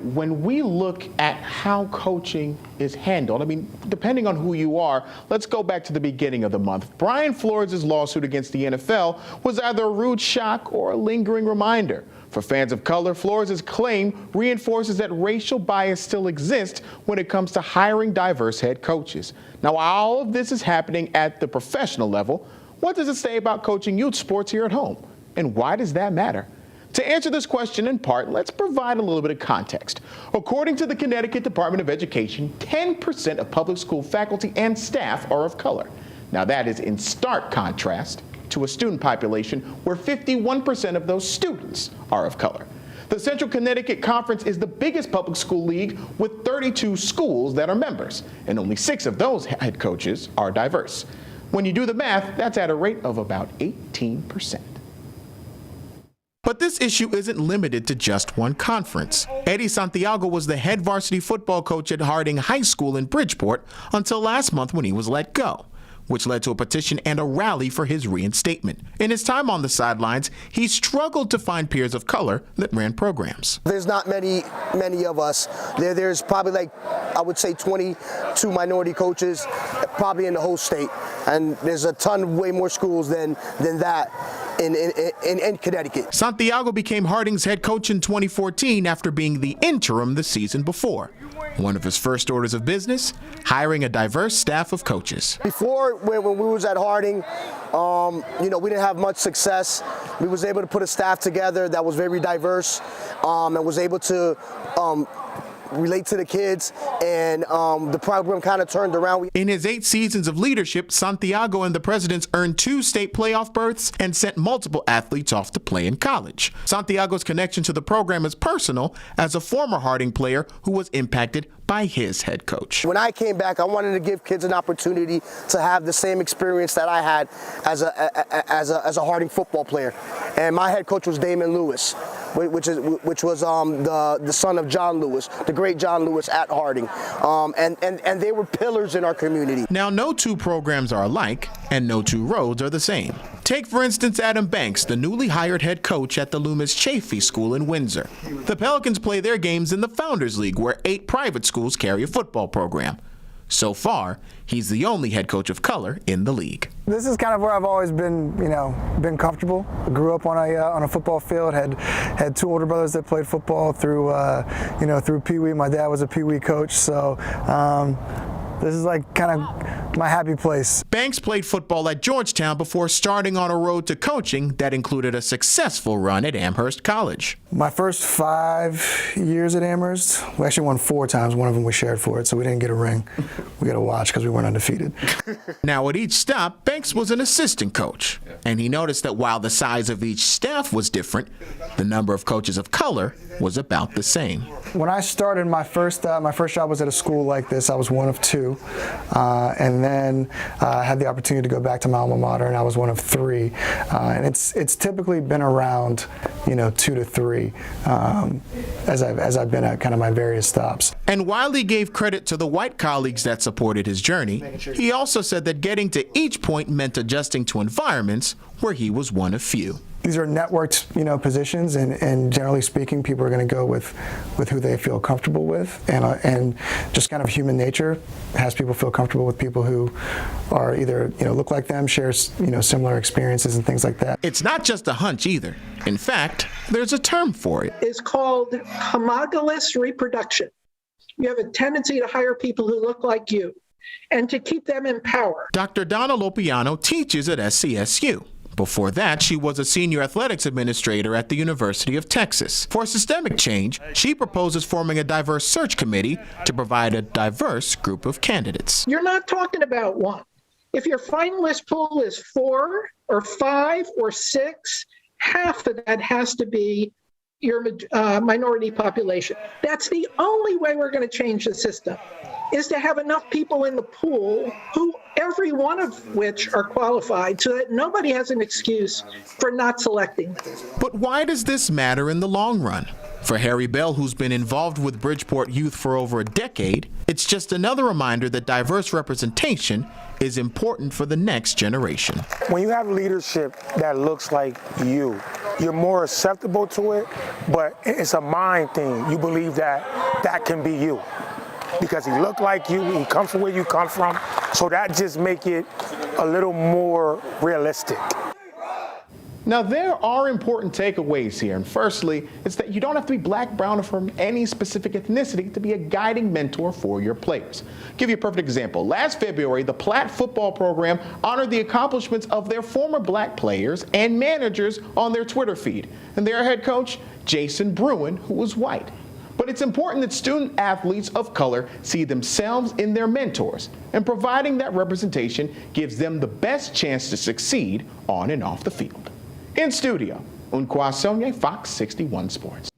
when we look at how coaching is handled, I mean, depending on who you are, let's go back to the beginning of the month. Brian Flores' lawsuit against the NFL was either a rude shock or a lingering reminder. For fans of color, Flores' claim reinforces that racial bias still exists when it comes to hiring diverse head coaches. Now, while all of this is happening at the professional level, what does it say about coaching youth sports here at home? And why does that matter? To answer this question in part, let's provide a little bit of context. According to the Connecticut Department of Education, 10% of public school faculty and staff are of color. Now, that is in stark contrast to a student population where 51% of those students are of color. The Central Connecticut Conference is the biggest public school league with 32 schools that are members, and only 6 of those head coaches are diverse. When you do the math, that's at a rate of about 18%. But this issue isn't limited to just one conference. Eddie Santiago was the head varsity football coach at Harding High School in Bridgeport until last month when he was let go, which led to a petition and a rally for his reinstatement. In his time on the sidelines, he struggled to find peers of color that ran programs. There's not many of us. There's probably I would say 22 minority coaches probably in the whole state. And there's a ton, way more schools than that in Connecticut. Santiago became Harding's head coach in 2014 after being the interim the season before. One of his first orders of business, hiring a diverse staff of coaches. Before, when we was at Harding, we didn't have much success. We was able to put a staff together that was very diverse and was able to relate to the kids, and the program kind of turned around. In his 8 seasons of leadership, Santiago and the Presidents earned 2 state playoff berths and sent multiple athletes off to play in college. Santiago's connection to the program is personal as a former Harding player who was impacted by his head coach. When I came back, I wanted to give kids an opportunity to have the same experience that I had as a Harding football player. And my head coach was Damon Lewis, which was the son of John Lewis, the great John Lewis at Harding. And they were pillars in our community. Now, no 2 programs are alike, and no 2 roads are the same. Take, for instance, Adam Banks, the newly hired head coach at the Loomis Chafee School in Windsor. The Pelicans play their games in the Founders League, where 8 private schools carry a football program. So far, he's the only head coach of color in the league. This is kind of where I've always been, been comfortable. I grew up on a football field. Had 2 older brothers that played football through Pee Wee. My dad was a Pee Wee coach, so this is like kind of my happy place. Banks played football at Georgetown before starting on a road to coaching that included a successful run at Amherst College. My first 5 years at Amherst, we actually won 4 times. One of them we shared for it, so we didn't get a ring. We got a watch because we weren't undefeated. Now at each stop, Banks was an assistant coach, and he noticed that while the size of each staff was different, the number of coaches of color was about the same. When I started my first job was at a school like this. I was one of 2, and then I had the opportunity to go back to my alma mater, and I was one of 3. And it's typically been around 2 to 3 as I've been at kind of my various stops. And while he gave credit to the white colleagues that supported his journey, he also said that getting to each point meant adjusting to environments where he was one of few. These are networked, positions, and generally speaking, people are going to go with who they feel comfortable with, and just kind of human nature has people feel comfortable with people who are either look like them, share similar experiences and things like that. It's not just a hunch either. In fact, there's a term for it. It's called homogeneous reproduction. You have a tendency to hire people who look like you and to keep them in power. Dr. Donna Lopiano teaches at SCSU. Before that, she was a senior athletics administrator at the University of Texas. For systemic change, she proposes forming a diverse search committee to provide a diverse group of candidates. You're not talking about 1. If your finalist pool is 4 or 5 or 6, half of that has to be your minority population. That's the only way we're going to change the system, is to have enough people in the pool who every one of which are qualified so that nobody has an excuse for not selecting them. But why does this matter in the long run? For Harry Bell, who's been involved with Bridgeport youth for over a decade, it's just another reminder that diverse representation is important for the next generation. When you have leadership that looks like you, you're more acceptable to it, but it's a mind thing. You believe that that can be you because he looked like you, he comes from where you come from, so that just make it a little more realistic. Now, there are important takeaways here, and firstly, it's that you don't have to be black, brown, or from any specific ethnicity to be a guiding mentor for your players. I'll give you a perfect example. Last February, the Platt football program honored the accomplishments of their former black players and managers on their Twitter feed, and their head coach, Jason Bruin, who was white. But it's important that student athletes of color see themselves in their mentors, and providing that representation gives them the best chance to succeed on and off the field. In studio, Nkwa, Asonye, Fox 61 Sports.